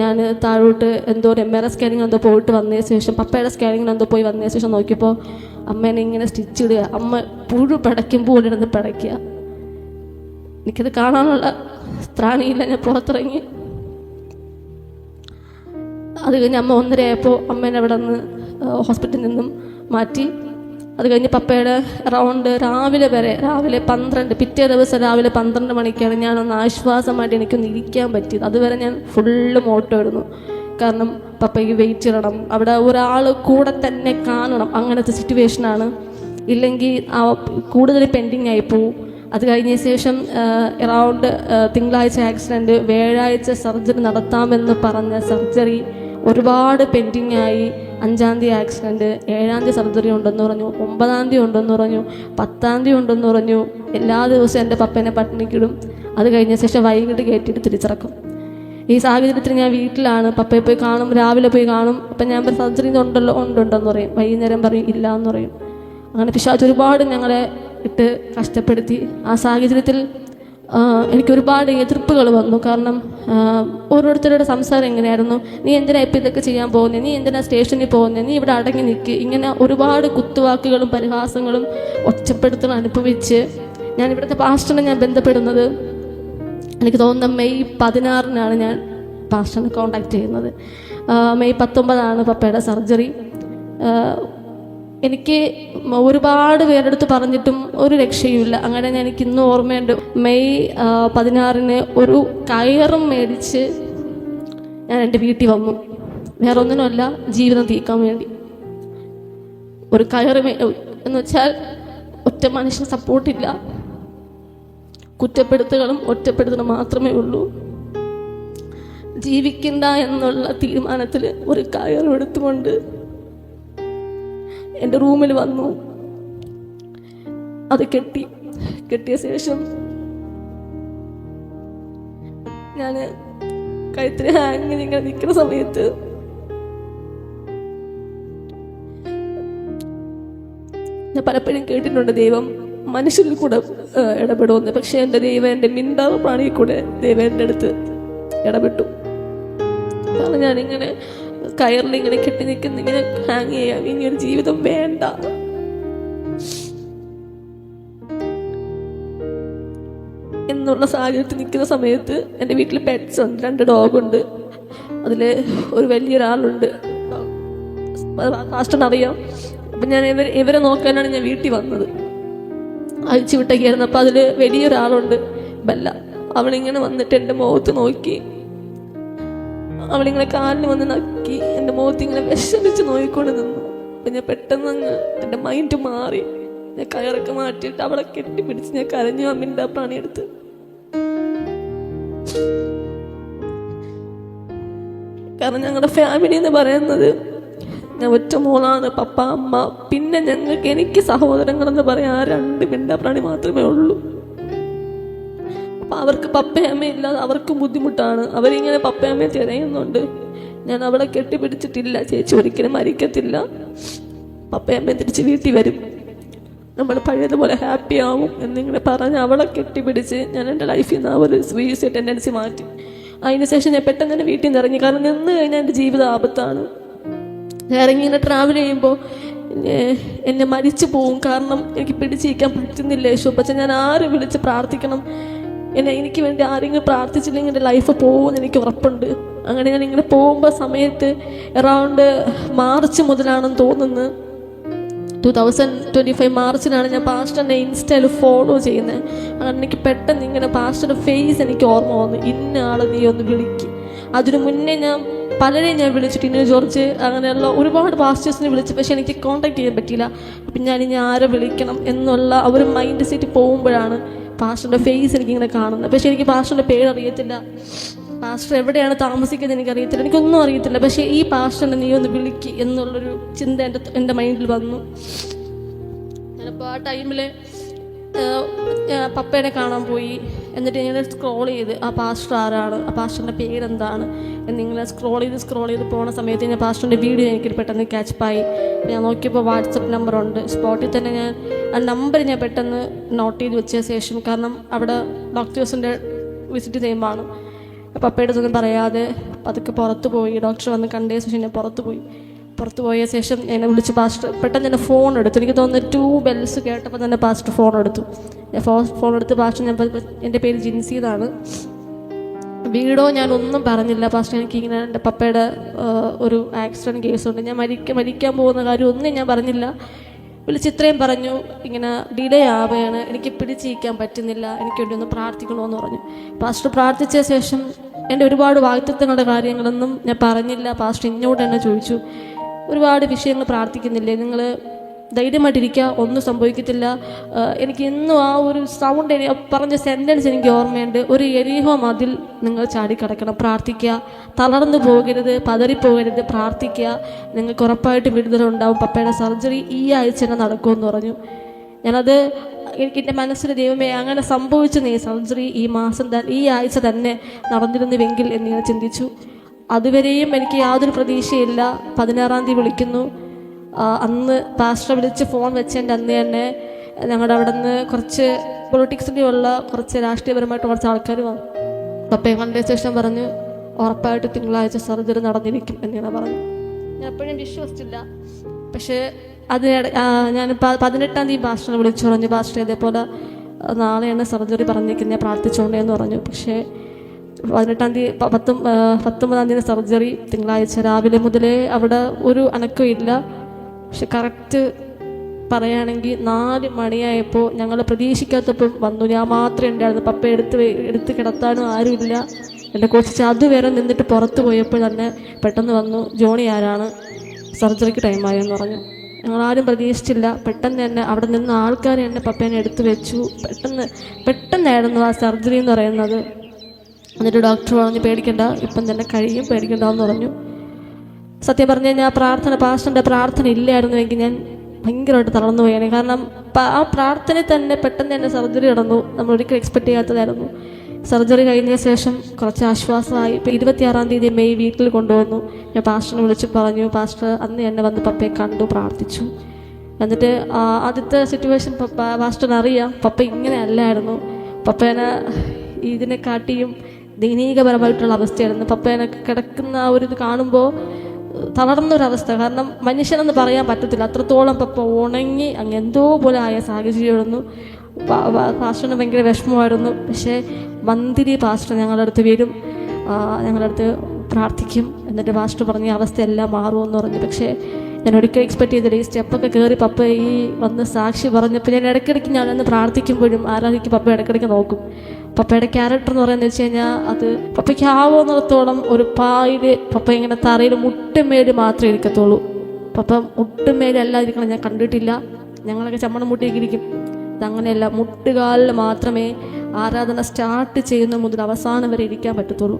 ഞാൻ താഴോട്ട് എന്തോ ഒരു MRI സ്കാനിങ് എന്തോ പോയിട്ട് വന്നതിന് ശേഷം, പപ്പയുടെ സ്കാനിങ്ങിന് എന്തോ പോയി വന്നതിന് ശേഷം നോക്കിയപ്പോൾ അമ്മേനെ ഇങ്ങനെ സ്റ്റിച്ചിടുക. അമ്മ പുഴു പിടയ്ക്കുമ്പോൾ ഇരുന്ന് പിടയ്ക്കുക. എനിക്കത് കാണാനുള്ള ത്രാണിയില്ല. ഞാൻ പുറത്തിറങ്ങി. അത് കഴിഞ്ഞ് അമ്മ 1:30 ആയപ്പോൾ അമ്മേനെ അവിടെ നിന്ന് ഹോസ്പിറ്റലിൽ നിന്നും മാറ്റി. അത് കഴിഞ്ഞ് പപ്പയുടെ അറൗണ്ട് രാവിലെ 12, പിറ്റേ ദിവസം രാവിലെ 12 മണിക്കാണ് ഞാനൊന്ന് ആശ്വാസമായിട്ട് എനിക്കൊന്ന് ഇരിക്കാൻ പറ്റിയത്. അതുവരെ ഞാൻ ഫുള്ള് മോട്ടമായിരുന്നു. കാരണം പപ്പയ്ക്ക് വെയിറ്റ് ചെയ്യണം, അവിടെ ഒരാൾ കൂടെ തന്നെ കാണണം, അങ്ങനത്തെ സിറ്റുവേഷനാണ്. ഇല്ലെങ്കിൽ കൂടുതൽ പെൻഡിങ് ആയിപ്പോവും. അത് കഴിഞ്ഞ ശേഷം അറൗണ്ട് തിങ്കളാഴ്ച ആക്സിഡൻറ്റ്, വ്യാഴാഴ്ച സർജറി നടത്താമെന്ന് പറഞ്ഞ സർജറി ഒരുപാട് പെൻഡിങ് ആയി. 5-ാം തീയതി ആക്സിഡൻറ്റ്, 7-ാം തീയതി സർജറി ഉണ്ടെന്ന് പറഞ്ഞു, 9-ാം തീയതി ഉണ്ടെന്ന് പറഞ്ഞു, 10-ാം തീയതി ഉണ്ടെന്ന് പറഞ്ഞു. എല്ലാ ദിവസവും എൻ്റെ പപ്പേനെ പട്ടിണിക്കിടും. അത് കഴിഞ്ഞ ശേഷം വൈകിട്ട് കയറ്റിയിട്ട് തിരിച്ചിറക്കും. ഈ സാഹചര്യത്തിൽ ഞാൻ വീട്ടിലാണ്. പപ്പയെ പോയി കാണും, രാവിലെ പോയി കാണും. അപ്പം ഞാൻ സർജറി ഉണ്ടെന്ന് പറയും, വൈകുന്നേരം പറയും ഇല്ല എന്ന് പറയും. അങ്ങനെ പിശാച് ഒരുപാട് ഞങ്ങളെ ഇട്ട് കഷ്ടപ്പെടുത്തി. ആ സാഹചര്യത്തിൽ എനിക്കൊരുപാട് എതിർപ്പുകൾ വന്നു. കാരണം ഓരോരുത്തരുടെ സംസാരം എങ്ങനെയായിരുന്നു, നീ എന്തിനാ ഇപ്പം ഇതൊക്കെ ചെയ്യാൻ പോകുന്നത്, നീ എന്തിനാ സ്റ്റേഷനിൽ പോകുന്നത്, നീ ഇവിടെ അടങ്ങി നിൽക്കുക, ഇങ്ങനെ ഒരുപാട് കുത്തുവാക്കുകളും പരിഹാസങ്ങളും ഒറ്റപ്പെടുത്തലും അനുഭവിച്ച് ഞാൻ ഇവിടുത്തെ പാസ്റ്ററിനെ ഞാൻ ബന്ധപ്പെടുന്നത് എനിക്ക് തോന്നുന്നത് മെയ് 16 ഞാൻ പാസ്റ്ററിനെ കോണ്ടാക്ട് ചെയ്യുന്നത്. മെയ് 19 പപ്പയുടെ സർജറി. എനിക്ക് ഒരുപാട് പേരെടുത്ത് പറഞ്ഞിട്ടും ഒരു രക്ഷയുമില്ല. അങ്ങനെ എനിക്ക് ഇന്നും ഓർമ്മയുണ്ട്, മെയ് 16 ഒരു കയറും മേടിച്ച് ഞാൻ എൻ്റെ വീട്ടിൽ വന്നു. വേറെ ഒന്നിനുമല്ല, ജീവിതം തീർക്കാൻ വേണ്ടി. ഒരു കയറ് എന്ന് വെച്ചാൽ ഒറ്റ മനുഷ്യൻ സപ്പോർട്ടില്ല, കുറ്റപ്പെടുത്തലും ഒറ്റപ്പെടുത്തലും മാത്രമേ ഉള്ളൂ. ജീവിക്കണ്ട എന്നുള്ള തീരുമാനത്തിൽ ഒരു കയറെടുത്തുകൊണ്ട് എൻ്റെ റൂമിൽ വന്നു. അത് കെട്ടിയ ശേഷം ഞാൻ കഴുത്തിന് ഹാങ്ങിൽ ഇങ്ങനെ നിൽക്കുന്ന സമയത്ത് ഞാൻ പലപ്പോഴും കേട്ടിട്ടുണ്ട് ദൈവം മനുഷ്യരിൽ കൂടെ ഇടപെടുമെന്ന്. പക്ഷെ എൻ്റെ ദൈവം എൻ്റെ മിണ്ടാറ് പ്രാണിയിൽ കൂടെ ദൈവം എൻ്റെ അടുത്ത് ഇടപെട്ടു. കാരണം ഞാനിങ്ങനെ കയറിൽ ഇങ്ങനെ കെട്ടി നിൽക്കുന്ന, ഇങ്ങനെ ഹാങ് ചെയ്യാം, ഇനിയൊരു ജീവിതം വേണ്ട. എന്നുള്ള സാഹചര്യത്തിൽ നിൽക്കുന്ന സമയത്ത് എൻ്റെ വീട്ടിൽ പെറ്റ്സ് ഉണ്ട്, 2 ഡോഗുണ്ട്. അതിൽ ഒരു വലിയൊരാളുണ്ട്, ഫാസ്റ്ററിനറിയാം. അപ്പം ഞാൻ ഇവരെ നോക്കാനാണ് ഞാൻ വീട്ടിൽ വന്നത്. അഴിച്ചു വിട്ടൊക്കെയായിരുന്നു. അപ്പം അതിൽ വലിയൊരാളുണ്ട്, ബെല്ല. അവളിങ്ങനെ വന്നിട്ട് എൻ്റെ മുഖത്ത് നോക്കി, അവളിങ്ങനെ കാലിന് വന്ന് നക്കി എൻ്റെ മുഖത്ത് ഇങ്ങനെ വിഷമിച്ച് നോക്കിക്കൊണ്ട് നിന്നു. അപ്പം ഞാൻ പെട്ടെന്ന് അങ്ങ് എൻ്റെ മൈൻഡ് മാറി. ഞാൻ കയറൊക്കെ മാറ്റിയിട്ട് അവളെ കെട്ടിപ്പിടിച്ച് ഞാൻ കരഞ്ഞു. അമ്മിൻ്റെ പ്രാണിയെടുത്ത് കാരണം ഞങ്ങളുടെ ഫാമിലി എന്ന് പറയുന്നത് ഞാൻ ഒറ്റ മോളാണ്. പപ്പ, അമ്മ, പിന്നെ എനിക്ക് സഹോദരങ്ങളെന്ന് പറയാൻ 2 മിണ്ടാപ്രാണി മാത്രമേ ഉള്ളൂ. അപ്പം അവർക്ക് പപ്പയമ്മ ഇല്ലാതെ അവർക്കും ബുദ്ധിമുട്ടാണ്. അവരിങ്ങനെ പപ്പയമ്മയെ തിരയുന്നുണ്ട്. ഞാൻ അവളെ കെട്ടിപ്പിടിച്ചിട്ടില്ല. ചേച്ചി ഒരിക്കലും മരിക്കത്തില്ല, പപ്പയമ്മ തിരിച്ച് വീട്ടിൽ വരും, നമ്മൾ പഴയതുപോലെ ഹാപ്പി ആവും എന്നിങ്ങനെ പറഞ്ഞ് അവളെ കെട്ടിപ്പിടിച്ച് ഞാൻ എൻ്റെ ലൈഫിൽ നിന്ന് ആ ഒരു സ്വീസ് ടെൻഡൻസി മാറ്റി. അതിന് ശേഷം ഞാൻ പെട്ടെന്ന് തന്നെ വീട്ടിൽ നിന്ന് ഇറങ്ങി. കാരണം നിന്ന് കഴിഞ്ഞാൽ എൻ്റെ ജീവിതം ആപത്താണ്. ഇറങ്ങി ഇങ്ങനെ ട്രാവൽ ചെയ്യുമ്പോൾ എന്നെ മരിച്ചു പോവും. കാരണം എനിക്ക് പിടിച്ചിരിക്കാൻ പറ്റുന്നില്ല. യേശു പക്ഷെ ഞാൻ ആരെ വിളിച്ച് പ്രാർത്ഥിക്കണം, എനിക്ക് വേണ്ടി ആരെങ്കിലും പ്രാർത്ഥിച്ചില്ലെങ്കിൽ എൻ്റെ ലൈഫ് പോകുമെന്ന് എനിക്ക് ഉറപ്പുണ്ട്. അങ്ങനെ ഞാൻ ഇങ്ങനെ പോകുമ്പോൾ സമയത്ത് അറൗണ്ട് മാർച്ച് മുതലാണെന്ന് തോന്നുന്നു, 2025 മാർച്ചിലാണ് ഞാൻ പാസ്റ്ററിനെ ഇൻസ്റ്റയിൽ ഫോളോ ചെയ്യുന്നത്. അങ്ങനെ എനിക്ക് പെട്ടെന്ന് ഇങ്ങനെ പാസ്റ്ററുടെ ഫേസ് എനിക്ക് ഓർമ്മ വന്നു. ഇന്ന ആളെ നീ ഒന്ന് വിളിക്കും. അതിനു മുന്നേ ഞാൻ പലരെയും ഞാൻ വിളിച്ചിട്ട്, ഇന്ന ജോർജ് അങ്ങനെയുള്ള ഒരുപാട് പാസ്റ്റേഴ്സിനെ വിളിച്ചു. പക്ഷെ എനിക്ക് കോൺടാക്ട് ചെയ്യാൻ പറ്റിയില്ല. അപ്പം ഞാനിനി ആരെ വിളിക്കണം എന്നുള്ള ഒരു മൈൻഡ് സെറ്റ് പോകുമ്പോഴാണ് പാസ്റ്ററുടെ ഫേസ് എനിക്കിങ്ങനെ കാണുന്നത്. പക്ഷെ എനിക്ക് പാസ്റ്ററുടെ പേരറിയത്തില്ല, പാസ്റ്റർ എവിടെയാണ് താമസിക്കുന്നത് എനിക്കറിയത്തില്ല, എനിക്കൊന്നും അറിയത്തില്ല. പക്ഷേ ഈ പാസ്റ്ററിനെ നീ ഒന്ന് വിളിക്കുക എന്നുള്ളൊരു ചിന്ത എൻ്റെ മൈൻഡിൽ വന്നു. ഞാനപ്പോൾ ആ ടൈമിൽ പപ്പേനെ കാണാൻ പോയി. എന്നിട്ട് ഇങ്ങനെ സ്ക്രോൾ ചെയ്ത് ആ പാസ്റ്റർ ആരാണ്, ആ പാസ്റ്ററിൻ്റെ പേരെന്താണ് എന്നിങ്ങനെ സ്ക്രോൾ ചെയ്ത് പോണ സമയത്ത് ഞാൻ പാസ്റ്ററിൻ്റെ വീഡിയോ എനിക്ക് പെട്ടെന്ന് ക്യാച്ചപ്പായി. ഞാൻ നോക്കിയപ്പോൾ വാട്സപ്പ് നമ്പറുണ്ട്. സ്പോട്ടിൽ തന്നെ ഞാൻ ആ നമ്പർ ഞാൻ പെട്ടെന്ന് നോട്ട് ചെയ്ത് വെച്ച ശേഷം, കാരണം അവിടെ ഡോക്ടേഴ്സിൻ്റെ വിസിറ്റ് ചെയ്യുമ്പോഴാണ്, പപ്പയുടെ അടുത്തൊന്നും പറയാതെ പതുക്കെ പുറത്ത് പോയി. ഡോക്ടർ വന്ന് കണ്ടേ ശേഷം ഞാൻ പുറത്ത് പോയ ശേഷം എന്നെ വിളിച്ച് പാസ്റ്റർ പെട്ടെന്ന് തന്നെ ഫോൺ എടുത്തു. എനിക്ക് തോന്നുന്നു 2 ബെൽസ് കേട്ടപ്പോൾ തന്നെ പാസ്റ്റർ ഫോൺ എടുത്തു. ഫോൺ എടുത്ത് പാസ്റ്റർ, എൻ്റെ പേര് ജിൻസി എന്നാണ്, വീടോ ഞാനൊന്നും പറഞ്ഞില്ല പാസ്റ്റർ, എനിക്കിങ്ങനെ എൻ്റെ പപ്പയുടെ ഒരു ആക്സിഡൻറ്റ് കേസുണ്ട്, ഞാൻ മരിക്കാൻ പോകുന്ന കാര്യം ഒന്നും ഞാൻ പറഞ്ഞില്ല. വിളിച്ച് ഇത്രയും പറഞ്ഞു, ഇങ്ങനെ ഡിലേ ആവുകയാണ്, എനിക്ക് പിടിച്ചിരിക്കാൻ പറ്റുന്നില്ല, എനിക്ക് വേണ്ടി ഒന്ന് പ്രാർത്ഥിക്കണമെന്ന് പറഞ്ഞു. പാസ്റ്റർ പ്രാർത്ഥിച്ച ശേഷം എൻ്റെ ഒരുപാട് വാഗ്ദത്തങ്ങളുടെ കാര്യങ്ങളൊന്നും ഞാൻ പറഞ്ഞില്ല. പാസ്റ്റർ ഇങ്ങോട്ട് തന്നെ ചോദിച്ചു, ഒരുപാട് വിഷയങ്ങൾ പ്രാർത്ഥിക്കുന്നില്ലേ, നിങ്ങൾ ധൈര്യമായിട്ടിരിക്കുക, ഒന്നും സംഭവിക്കത്തില്ല. എനിക്ക് ഇന്നും ആ ഒരു സൗണ്ട്, പറഞ്ഞ സെൻറ്റൻസ് എനിക്ക് ഓർമ്മയുണ്ട്. ഒരു എരീഹോ മതിൽ നിങ്ങൾ ചാടിക്കടക്കണം, പ്രാർത്ഥിക്കുക, തളർന്നു പോകരുത്, പതറിപ്പോകരുത്, പ്രാർത്ഥിക്കുക, നിങ്ങൾക്ക് ഉറപ്പായിട്ട് വിടുതലുണ്ടാവും, പപ്പയുടെ സർജറി ഈ ആഴ്ച തന്നെ നടക്കുമെന്ന് പറഞ്ഞു. ഞാനത് എനിക്ക് എൻ്റെ മനസ്സിന് ദൈവമേ അങ്ങനെ സംഭവിച്ചു നീ സർജറി ഈ ആഴ്ച തന്നെ നടന്നിരുന്നുവെങ്കിൽ എന്നിങ്ങനെ ചിന്തിച്ചു. അതുവരെയും എനിക്ക് യാതൊരു പ്രതീക്ഷയില്ല. 16-ാം തീയതി വിളിക്കുന്നു. അന്ന് പാസ്റ്റർ വിളിച്ച് ഫോൺ വെച്ചതിൻ്റെ അന്ന് തന്നെ ഞങ്ങളുടെ അവിടെ നിന്ന് കുറച്ച് പൊളിറ്റിക്സിൻ്റെ ഉള്ള കുറച്ച് രാഷ്ട്രീയപരമായിട്ട് കുറച്ച് ആൾക്കാർ വന്നു. പപ്പയെ കണ്ടതിന് ശേഷം പറഞ്ഞു ഉറപ്പായിട്ട് തിങ്കളാഴ്ച സർജറി നടന്നിരിക്കും എന്നിങ്ങനെ പറഞ്ഞു. ഞാൻ എപ്പോഴും വിശ്വസിച്ചില്ല. പക്ഷേ ഞാൻ 18-ാം തീയതി പാസ്റ്ററിനെ വിളിച്ചു പറഞ്ഞു, പാസ്റ്റർ ഇതേപോലെ നാളെയാണ് സർജറി പറഞ്ഞിരിക്കുന്നത്, പ്രാർത്ഥിച്ചോണ്ടേന്ന് പറഞ്ഞു. പക്ഷേ 18-ാം തീയതി 19-ാം തീയതി സർജറി. തിങ്കളാഴ്ച രാവിലെ മുതലേ അവിടെ ഒരു അനക്കവും ഇല്ല. പക്ഷെ കറക്റ്റ് പറയുകയാണെങ്കിൽ 4 മണിയായപ്പോൾ ഞങ്ങൾ പ്രതീക്ഷിക്കാത്തപ്പം വന്നു. ഞാൻ മാത്രമേ ഉണ്ടായിരുന്നു. പപ്പ എടുത്ത് കിടത്താനും ആരുമില്ല. എൻ്റെ കൊച്ചു അതുവരെ നിന്നിട്ട് പുറത്ത് പോയപ്പോൾ തന്നെ പെട്ടെന്ന് വന്നു, ജോണി ആരാണ്, സർജറിക്ക് ടൈമായെന്ന് പറഞ്ഞു. ഞങ്ങളാരും പ്രതീക്ഷിച്ചില്ല. പെട്ടെന്ന് തന്നെ അവിടെ നിന്ന് ആൾക്കാർ എന്നെ പപ്പേനെ എടുത്തു വെച്ചു. പെട്ടെന്നായിരുന്നു ആ സർജറി എന്ന് പറയുന്നത്. എന്നിട്ട് ഡോക്ടർ പറഞ്ഞു പേടിക്കണ്ട, ഇപ്പം തന്നെ കഴിയും, പേടിക്കണ്ടെന്ന് പറഞ്ഞു. സത്യം പറഞ്ഞു കഴിഞ്ഞാൽ പാസ്റ്ററിൻ്റെ പ്രാർത്ഥന ഇല്ലായിരുന്നുവെങ്കിൽ ഞാൻ ഭയങ്കരമായിട്ട് തളർന്നു പോയാണ്. കാരണം ആ പ്രാർത്ഥനയിൽ തന്നെ പെട്ടെന്ന് തന്നെ സർജറി നടന്നു. നമ്മൾ ഒരിക്കലും എക്സ്പെക്ട് ചെയ്യാത്തതായിരുന്നു. സർജറി കഴിഞ്ഞ ശേഷം കുറച്ച് ആശ്വാസമായി. ഇപ്പോൾ 26-ാം തീയതി മെയ് വീട്ടിൽ കൊണ്ടുവന്നു. ഞാൻ പാസ്റ്ററിനെ വിളിച്ച് പറഞ്ഞു. പാസ്റ്റർ അന്ന് എന്നെ വന്ന് പപ്പയെ കണ്ടു, പ്രാർത്ഥിച്ചു. എന്നിട്ട് ആദ്യത്തെ സിറ്റുവേഷൻ പാസ്റ്ററിന് അറിയാം, പപ്പ ഇങ്ങനെ അല്ലായിരുന്നു. പപ്പേനെ ഇതിനെക്കാട്ടിയും ദൈനീകപരമായിട്ടുള്ള അവസ്ഥയായിരുന്നു. പപ്പേനെ കിടക്കുന്ന ആ ഒരു ഇത് കാണുമ്പോൾ തളർന്നൊരവസ്ഥ. കാരണം മനുഷ്യനെന്ന് പറയാൻ പറ്റത്തില്ല, അത്രത്തോളം പപ്പ ഉണങ്ങി അങ്ങ് എന്തോ പോലെ ആയ സാഹചര്യമായിരുന്നു. പാസ്റ്ററിന് ഭയങ്കര വിഷമമായിരുന്നു. പക്ഷേ മന്ദിരി പാസ്റ്റർ ഞങ്ങളുടെ അടുത്ത് വരും, ഞങ്ങളുടെ അടുത്ത് പ്രാർത്ഥിക്കും. എന്നിട്ട് പാസ്റ്റർ പറഞ്ഞ അവസ്ഥയെല്ലാം മാറുമെന്ന് പറഞ്ഞു. പക്ഷേ ഞാൻ ഒരിക്കലും എക്സ്പെക്ട് ചെയ്തില്ല. ഈ സ്റ്റെപ്പൊക്കെ കയറി പപ്പ വന്ന് സാക്ഷി പറഞ്ഞപ്പോൾ ഞാൻ ഇടയ്ക്കിടയ്ക്ക് ഞാനൊന്ന് പ്രാർത്ഥിക്കുമ്പോഴും ആരാധിക്കും പപ്പ ഇടയ്ക്കിടയ്ക്ക് നോക്കും. പപ്പയുടെ ക്യാരക്ടർ എന്ന് പറയുന്നത് വെച്ച് കഴിഞ്ഞാൽ അത് പപ്പയ്ക്ക് ആവുന്നിടത്തോളം ഒരു പായിൽ പപ്പ ഇങ്ങനെ തറയിൽ മുട്ടുമേല് മാത്രമേ ഇരിക്കത്തുള്ളൂ. പപ്പ മുട്ടുമേലല്ല ഇരിക്കണം ഞാൻ കണ്ടിട്ടില്ല. ഞങ്ങളൊക്കെ ചമ്മണം മുട്ടിയൊക്കെ ഇരിക്കും. അതങ്ങനെയല്ല, മുട്ടുകാലിൽ മാത്രമേ ആരാധന സ്റ്റാർട്ട് ചെയ്യുന്ന മുതൽ അവസാനം വരെ ഇരിക്കാൻ പറ്റത്തുള്ളൂ.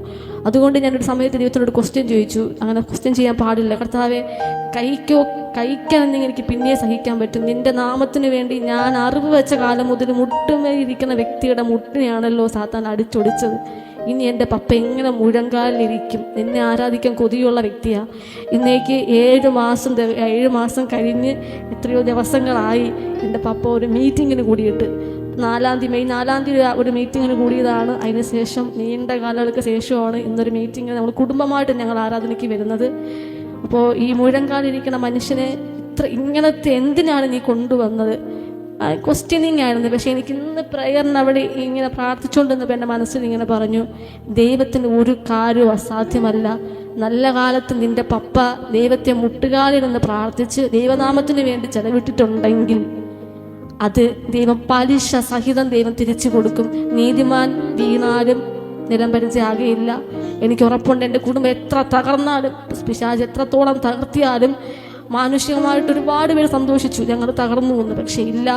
അതുകൊണ്ട് ഞാനൊരു സമയത്ത് ദൈവത്തിനോട് ക്വസ്റ്റ്യൻ ചോദിച്ചു. അങ്ങനെ ക്വസ്റ്റ്യൻ ചെയ്യാൻ പാടില്ല. കർത്താവെ, കഴിക്കാനെന്നെങ്കിൽ എനിക്ക് പിന്നെ സഹിക്കാൻ പറ്റും. നിന്റെ നാമത്തിന് വേണ്ടി ഞാൻ അറിവ് വെച്ച കാലം മുതൽ മുട്ടുമേലിരിക്കുന്ന വ്യക്തിയുടെ മുട്ടിനെയാണല്ലോ സാത്താൻ അടിച്ചൊടിച്ചത്. ഇനി എൻ്റെ പപ്പ എങ്ങനെ മുഴങ്കാലിലിരിക്കും? നിന്നെ ആരാധിക്കാൻ കൊതിയുള്ള വ്യക്തിയാണ്. ഇന്നേക്ക് 7 മാസം കഴിഞ്ഞ് എത്രയോ ദിവസങ്ങളായി എൻ്റെ പപ്പ ഒരു മീറ്റിങ്ങിന് കൂടിയിട്ട്. മെയ് 4-ാം തീയതി ഒരു മീറ്റിങ്ങിന് കൂടിയതാണ്. അതിനുശേഷം നീണ്ട കാലങ്ങൾക്ക് ശേഷമാണ് ഇന്നൊരു മീറ്റിങ്ങിന് നമ്മൾ കുടുംബമായിട്ട് ഞങ്ങൾ ആരാധനയ്ക്ക് വരുന്നത്. അപ്പോൾ ഈ മുഴങ്കാലിരിക്കുന്ന മനുഷ്യനെ ഇങ്ങനത്തെ എന്തിനാണ് നീ കൊണ്ടുവന്നത്? ക്വസ്റ്റ്യനിങ് ആയിരുന്നു. പക്ഷേ എനിക്ക് ഇന്ന് പ്രയറിന് അവിടെ ഇങ്ങനെ പ്രാർത്ഥിച്ചുകൊണ്ടിരുന്നപ്പോൾ എൻ്റെ മനസ്സിൽ ഇങ്ങനെ പറഞ്ഞു, ദൈവത്തിന് ഒരു കാര്യവും അസാധ്യമല്ല. നല്ല കാലത്ത് നിൻ്റെ പപ്പ ദൈവത്തെ മുട്ടുകാലിൽ പ്രാർത്ഥിച്ച് ദൈവനാമത്തിന് വേണ്ടി ചെലവിട്ടിട്ടുണ്ടെങ്കിൽ അത് ദൈവം പലിശ സഹിതം ദൈവം തിരിച്ചു കൊടുക്കും. നീതിമാൻ വീണാലും നിലംപരിചയാകുകയില്ല. എനിക്ക് ഉറപ്പുണ്ട്. എൻ്റെ കുടുംബം എത്ര തകർന്നാലും, പിശാച് എത്രത്തോളം തകർത്തിയാലും മാനുഷികമായിട്ട് ഒരുപാട് പേര് സന്തോഷിച്ചു ഞങ്ങൾ തകർന്നു പോകുന്നു. പക്ഷേ ഇല്ല,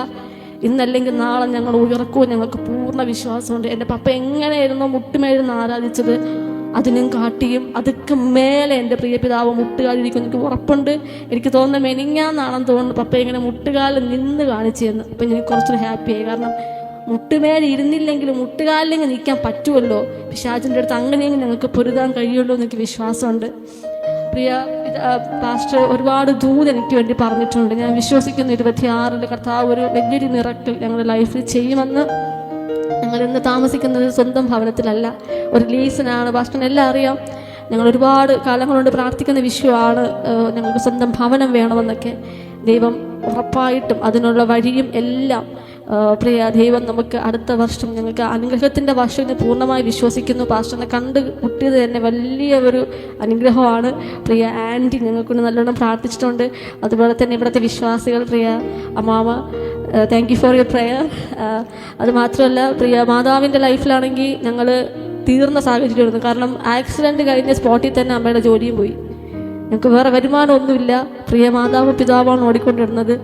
ഇന്നല്ലെങ്കിൽ നാളെ ഞങ്ങൾ ഉയർക്കുമോ ഞങ്ങൾക്ക് പൂർണ്ണ വിശ്വാസമുണ്ട്. എൻ്റെ പപ്പ എങ്ങനെയായിരുന്നോ മുട്ടുമേഴുന്ന് ആരാധിച്ചത് അതിനും കാട്ടിയും അതൊക്കെ മേലെ എൻ്റെ പ്രിയ പിതാവ് മുട്ടുകാലിരിക്കും. എനിക്ക് ഉറപ്പുണ്ട്. എനിക്ക് തോന്നുന്ന മെനിങ്ങാന്നാണെന്ന് തോന്നുന്നു പപ്പ ഇങ്ങനെ മുട്ടുകാലിൽ നിന്ന് കാണിച്ചതെന്ന്. അപ്പം എനിക്ക് കുറച്ചൊരു ഹാപ്പിയായി. കാരണം മുട്ടുമേലെ ഇരുന്നില്ലെങ്കിലും മുട്ടുകാലിലെങ്കിൽ നിൽക്കാൻ പറ്റുമല്ലോ. പിശാചിൻ്റെ അടുത്ത് അങ്ങനെയെങ്കിലും ഞങ്ങൾക്ക് പൊരുതാൻ കഴിയുള്ളൂ എന്നെനിക്ക് വിശ്വാസമുണ്ട്. പ്രിയ പാസ്റ്റർ ഒരുപാട് ദൂരം എനിക്ക് വേണ്ടി പറഞ്ഞിട്ടുണ്ട്. ഞാൻ വിശ്വസിക്കുന്നു 26-ൽ കർത്താവ് ഒരു വലിയൊരു മിറക്കിൾ ഞങ്ങളുടെ ലൈഫിൽ ചെയ്യുമെന്ന്. ഞങ്ങൾ ഇന്ന് താമസിക്കുന്നത് സ്വന്തം ഭവനത്തിലല്ല, ഒരു ലീസിനാണ്. പാസ്റ്ററിന് എല്ലാം അറിയാം. ഞങ്ങൾ ഒരുപാട് കാലം കൊണ്ട് പ്രാർത്ഥിക്കുന്ന വിഷയമാണ് ഞങ്ങൾക്ക് സ്വന്തം ഭവനം വേണമെന്നൊക്കെ. ദൈവം ഉറപ്പായിട്ടും അതിനുള്ള വഴിയും എല്ലാം പ്രിയ ദൈവം നമുക്ക് അടുത്ത വർഷം ഞങ്ങൾക്ക് അനുഗ്രഹത്തിൻ്റെ വർഷം എന്ന് പൂർണ്ണമായി വിശ്വസിക്കുന്നു. പാസ്റ്ററിനെ കണ്ട് മുട്ടിയത് തന്നെ വലിയ ഒരു അനുഗ്രഹമാണ്. പ്രിയ ആൻറ്റി ഞങ്ങൾക്കൊണ്ട് നല്ലോണം പ്രാർത്ഥിച്ചിട്ടുണ്ട്. അതുപോലെ തന്നെ ഇവിടുത്തെ വിശ്വാസികൾ, പ്രിയ അമ്മാമ, thank you for your prayer. അത് മാത്രമല്ല, പ്രിയ മാതാവിൻ്റെ ലൈഫിലാണെങ്കിൽ ഞങ്ങൾ തീർന്ന സാഹചര്യമായിരുന്നു. കാരണം ആക്സിഡൻറ്റ് കഴിഞ്ഞ സ്പോട്ടിൽ തന്നെ അമ്മയുടെ ജോലിയും പോയി. ഞങ്ങൾക്ക് വേറെ വരുമാനമൊന്നുമില്ല. പ്രിയ മാതാവ് പിതാവാണ് ഓടിക്കൊണ്ടിരുന്നത്.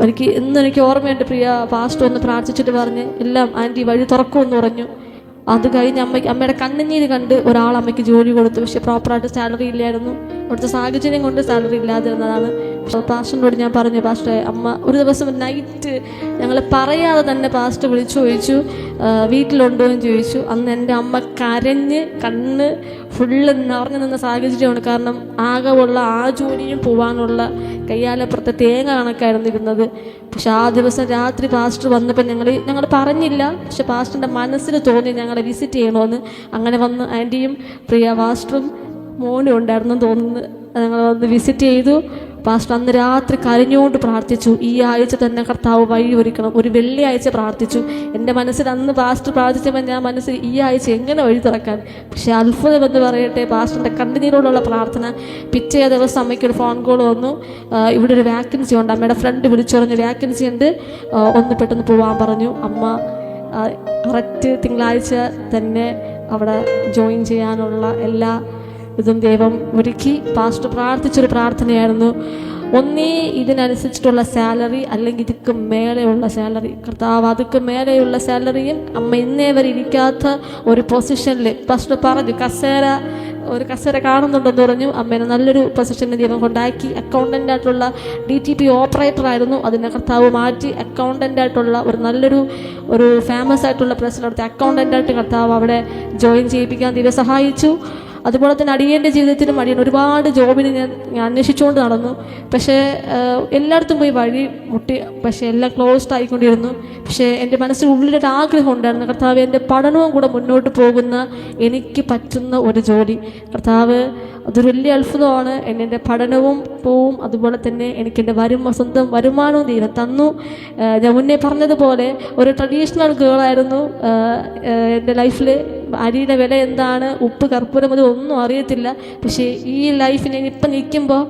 എനിക്ക് ഓർമ്മയുണ്ട്, പ്രിയ പാസ്റ്റർ ഒന്ന് പ്രാർത്ഥിച്ചിട്ട് പറഞ്ഞ് എല്ലാം ആൻറ്റി വഴി തുറക്കുമെന്ന് പറഞ്ഞു. അത് കഴിഞ്ഞ് അമ്മയുടെ കണ്ണുനീര് കണ്ട് ഒരാൾ അമ്മയ്ക്ക് ജോലി കൊടുത്തു. പക്ഷെ പ്രോപ്പറായിട്ട് സാലറി ഇല്ലായിരുന്നു. അവിടുത്തെ സാഹചര്യം കൊണ്ട് സാലറി ഇല്ലാതിരുന്നതാണ്. പാസ്റ്ററിനോട് ഞാൻ പറഞ്ഞു, പാസ്റ്ററെ അമ്മ ഒരു ദിവസം നൈറ്റ് ഞങ്ങൾ പറയാതെ തന്നെ പാസ്റ്റർ വിളിച്ചു ചോദിച്ചു വീട്ടിലുണ്ടോ എന്ന് ചോദിച്ചു. അന്ന് എൻ്റെ അമ്മ കരഞ്ഞ് കണ്ണ് ഫുള്ള് നിറഞ്ഞു നിന്ന സാഹചര്യമാണ്. കാരണം ആകെ ഉള്ള ആ ജോലിയും പോകാനുള്ള കയ്യാലപ്പുറത്തെ തേങ്ങ കണക്കായിരുന്നു ഇരുന്നത്. പക്ഷെ ആ ദിവസം രാത്രി പാസ്റ്റർ വന്നപ്പോൾ ഞങ്ങൾ പറഞ്ഞില്ല, പക്ഷെ പാസ്റ്ററിൻ്റെ മനസ്സിൽ തോന്നി ഞങ്ങളെ വിസിറ്റ് ചെയ്യണമെന്ന്. അങ്ങനെ വന്ന് ആൻറ്റിയും പ്രിയ പാസ്റ്ററും മോനും ഉണ്ടായിരുന്നു തോന്നുന്നു. ഞങ്ങൾ വന്ന് വിസിറ്റ് ചെയ്തു. പാസ്റ്റർ അന്ന് രാത്രി കരഞ്ഞുകൊണ്ട് പ്രാർത്ഥിച്ചു, ഈ ആഴ്ച തന്നെ കർത്താവ് വഴി ഒരുക്കണം. ഒരു വെള്ളിയാഴ്ച പ്രാർത്ഥിച്ചു. എൻ്റെ മനസ്സിൽ അന്ന് പാസ്റ്റർ പ്രാർത്ഥിച്ചപ്പോൾ ഞാൻ മനസ്സിൽ ഈ ആഴ്ച എങ്ങനെ വഴി തുറക്കാൻ. പക്ഷെ അത്ഭുതമെന്ന് പറയട്ടെ, പാസ്റ്ററിൻ്റെ കണ്ണുനീരോടുള്ള പ്രാർത്ഥന. പിറ്റേ ദിവസം അമ്മയ്ക്കൊരു ഫോൺ കോൾ വന്നു, ഇവിടെ ഒരു വാക്കൻസി ഉണ്ട്, അമ്മയുടെ ഫ്രണ്ട് വിളിച്ചു പറഞ്ഞു വാക്കൻസി ഉണ്ട്, ഒന്ന് പെട്ടെന്ന് പോകാൻ പറഞ്ഞു. അമ്മ കറക്റ്റ് തിങ്കളാഴ്ച തന്നെ അവിടെ ജോയിൻ ചെയ്യാനുള്ള എല്ലാ ഇതും ദൈവം ഒരുക്കി. പാസ്റ്റർ പ്രാർത്ഥിച്ചൊരു പ്രാർത്ഥനയായിരുന്നു, ഒന്നേ ഇതിനനുസരിച്ചിട്ടുള്ള സാലറി അല്ലെങ്കിൽ ഇതൊക്കെ മേലെയുള്ള സാലറി. കർത്താവ് അതൊക്കെ മേലെയുള്ള സാലറിയും അമ്മ ഇന്നേ വരെ ഇരിക്കാത്ത ഒരു പൊസിഷനിൽ പാസ്റ്റർ പറഞ്ഞു, ഒരു കസേര കാണുന്നുണ്ടെന്ന് പറഞ്ഞു. അമ്മേനെ നല്ലൊരു പൊസിഷനിൽ ദൈവം കൊണ്ടാക്കി. അക്കൗണ്ടൻ്റ് ആയിട്ടുള്ള DTP ഓപ്പറേറ്റർ ആയിരുന്നു, അതിനെ കർത്താവ് മാറ്റി അക്കൗണ്ടൻ്റ് ആയിട്ടുള്ള ഒരു ഫേമസ് ആയിട്ടുള്ള പ്രസിഡന്റ് അക്കൗണ്ടൻ്റ് ആയിട്ട് കർത്താവ് അവിടെ ജോയിൻ ചെയ്യിപ്പിക്കാൻ ദൈവം സഹായിച്ചു. അതുപോലെ തന്നെ അടിയൻ്റെ ജീവിതത്തിലും ഒരുപാട് ജോബിന് ഞാൻ അന്വേഷിച്ചുകൊണ്ട് നടന്നു. പക്ഷേ എല്ലായിടത്തും പോയി വഴി മുട്ടി, പക്ഷേ എല്ലാം ക്ലോസ്ഡ് ആയിക്കൊണ്ടിരുന്നു. പക്ഷേ എൻ്റെ മനസ്സിൽ ഉള്ളിലൊരു ആഗ്രഹം ഉണ്ടായിരുന്നു, കർത്താവ് എൻ്റെ പഠനവും കൂടെ മുന്നോട്ട് പോകുന്ന എനിക്ക് പറ്റുന്ന ഒരു ജോലി. കർത്താവ് അതൊരു വലിയ അത്ഭുതമാണ്. എൻ്റെ പഠനവും പോവും, അതുപോലെ തന്നെ എനിക്കെൻ്റെ സ്വന്തം വരുമാനവും ദൈവം തന്നു. ഞാൻ മുന്നേ പറഞ്ഞതുപോലെ ഒരു ട്രഡീഷണൽ ഗേളായിരുന്നു എൻ്റെ ലൈഫിൽ. അരിയുടെ വില എന്താണ്, ഉപ്പ് കർപ്പൂരം ഒന്നും അറിയത്തില്ല. പക്ഷേ ഈ ലൈഫിനെ ഇപ്പം നിൽക്കുമ്പോൾ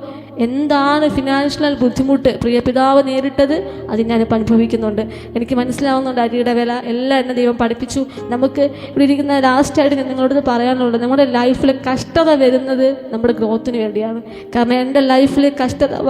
എന്താണ് ഫിനാൻഷ്യൽ ബുദ്ധിമുട്ട് പ്രിയ പിതാവ് നേരിട്ടത്, അത് ഞാനിപ്പോൾ അനുഭവിക്കുന്നുണ്ട്. എനിക്ക് മനസ്സിലാവുന്നുണ്ട് അരിയുടെ വില. എല്ലാം എന്നെ ദൈവം പഠിപ്പിച്ചു. നമുക്ക് ഇവിടെ ഇരിക്കുന്ന ലാസ്റ്റായിട്ട് ഞാൻ നിങ്ങളോട് പറയാനുള്ളത്, നമ്മുടെ ലൈഫിൽ കഷ്ടത വരുന്നത് നമ്മുടെ ഗ്രോത്തിന് വേണ്ടിയാണ്. കാരണം എൻ്റെ ലൈഫിൽ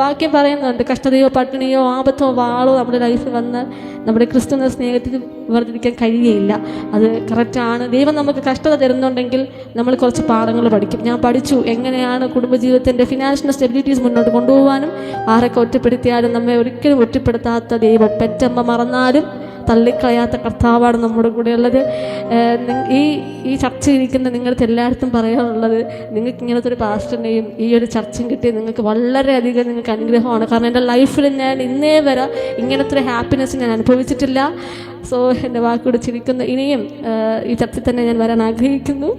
വാക്യം പറയുന്നുണ്ട്, കഷ്ടതയോ പട്ടിണിയോ ആപത്തോ വാളോ നമ്മുടെ ലൈഫിൽ വന്നാൽ നമ്മുടെ ക്രിസ്തുവിന്റെ സ്നേഹത്തിൽ വേർതിരിക്കാൻ കഴിയുകയില്ല. അത് കറക്റ്റാണ്. ദൈവം നമുക്ക് കഷ്ടത തരുന്നുണ്ടെങ്കിൽ നമ്മൾ കുറച്ച് പാഠങ്ങൾ പഠിക്കും. ഞാൻ പഠിച്ചു എങ്ങനെയാണ് കുടുംബജീവിതത്തിൻ്റെ ഫിനാൻഷ്യൽ സ്റ്റെബിലിറ്റീസ് മുന്നോട്ട് കൊണ്ടുപോകാനും. ആരൊക്കെ ഒറ്റപ്പെടുത്തിയാലും നമ്മെ ഒരിക്കലും ഒറ്റപ്പെടുത്താത്ത ദൈവം, പെറ്റമ്മ മറന്നാലും തള്ളിക്കളയാത്ത കർത്താവാണ് നമ്മുടെ കൂടെ ഉള്ളത്. ഈ ചർച്ചയിരിക്കുന്ന നിങ്ങൾക്ക് എല്ലായിടത്തും പറയാനുള്ളത്, നിങ്ങൾക്ക് ഇങ്ങനത്തെ ഒരു പാസ്റ്ററിനെയും ഈ ഒരു ചർച്ചയും കിട്ടിയ നിങ്ങൾക്ക് വളരെയധികം നിങ്ങൾക്ക് അനുഗ്രഹമാണ്. കാരണം എൻ്റെ ലൈഫിൽ ഞാൻ ഇന്നേ വരെ ഇങ്ങനത്തെ ഒരു ഹാപ്പിനെസ് ഞാൻ അനുഭവിച്ചിട്ടില്ല. സോ എൻ്റെ വാക്കുകൂടെ ചിരിക്കുന്നു. ഇനിയും ഈ ചർച്ചയിൽ തന്നെ ഞാൻ വരാൻ ആഗ്രഹിക്കുന്നു.